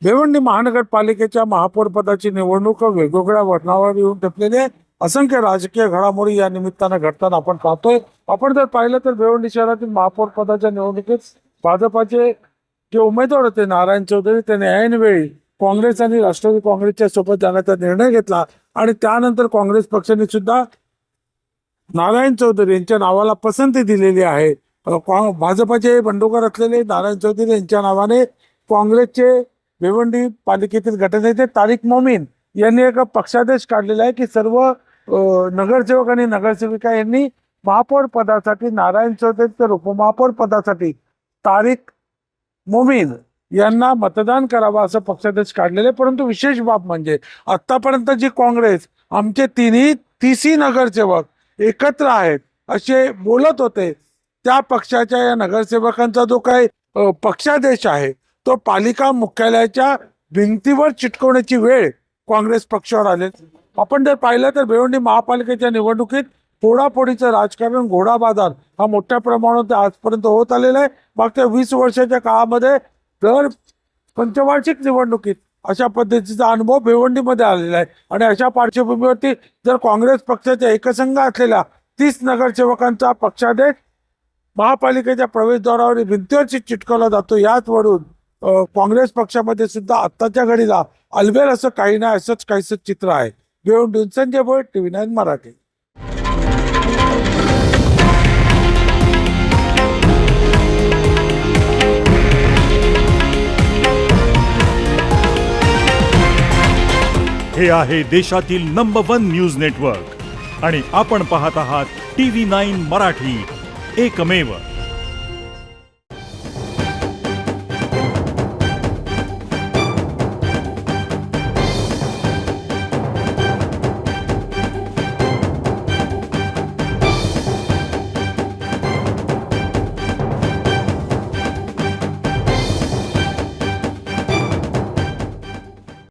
भिवंडी महानगरपालिकेच्या महापौर पदाची निवडणूक वेगवेगळ्या वळणावर येऊन ठेपलेली आहे. असंख्य राजकीय घडामोडी या निमित्तानं घडताना आपण पाहतोय. आपण जर पाहिलं तर भिवंडी शहरातील महापौर पदाच्या निवडणुकीत भाजपाचे जे उमेदवार होते नारायण चौधरी त्यांनी ऐनवेळी काँग्रेस आणि राष्ट्रवादी काँग्रेसच्या सोबत जाण्याचा निर्णय घेतला आणि त्यानंतर काँग्रेस पक्षाने सुद्धा नारायण चौधरी यांच्या नावाला पसंती दिलेली आहे. भाजपाचे बंडखोर असलेले नारायण चौधरी यांच्या नावाने काँग्रेसचे भिवंडी पालिकेतील गटनेते तारिक मोमीन यांनी एक पक्षादेश काढलेला आहे की सर्व नगरसेवक आणि नगरसेविका यांनी महापौर पदासाठी नारायण चौधरी तर उपमहापौर पदासाठी तारिक मोमीन यांना मतदान करावं असं पक्षादेश काढलेले. परंतु विशेष बाब म्हणजे आतापर्यंत जी काँग्रेस आमचे तीसही नगरसेवक एकत्र आहेत असे बोलत होते, त्या पक्षाच्या या नगरसेवकांचा जो काही पक्षादेश आहे तो पालिका मुख्यालयाच्या भिंतीवर चिटकवण्याची वेळ काँग्रेस पक्षावर आले. आपण जर पाहिलं तर भिवंडी महापालिकेच्या निवडणुकीत फोडाफोडीचं राजकारण, घोडाबाजार हा मोठ्या प्रमाणात आजपर्यंत होत आलेला आहे. मागच्या 20 वर्षाच्या काळामध्ये दर पंचवार्षिक निवडणुकीत अशा पद्धतीचा अनुभव भिवंडीमध्ये आलेला आहे. आणि अशा पार्श्वभूमीवरती जर काँग्रेस पक्षाच्या एकसंघ असलेल्या 30 नगरसेवकांचा पक्षादेश महापालिकेच्या प्रवेशद्वारावर भिंतीवरची चिटकवला जातो, याचवरून काँग्रेस पक्षामध्ये सुद्धा आत्ताच्या घडीला अलबेल असं काही नाही, असंच काहीच चित्र आहे. भिवंडीहून संजय भोईर, TV9 मराठी. हे आहे देशातील नंबर 1 न्यूज नेटवर्क आणि आपण पाहत आहात TV9 मराठी, एकमेव.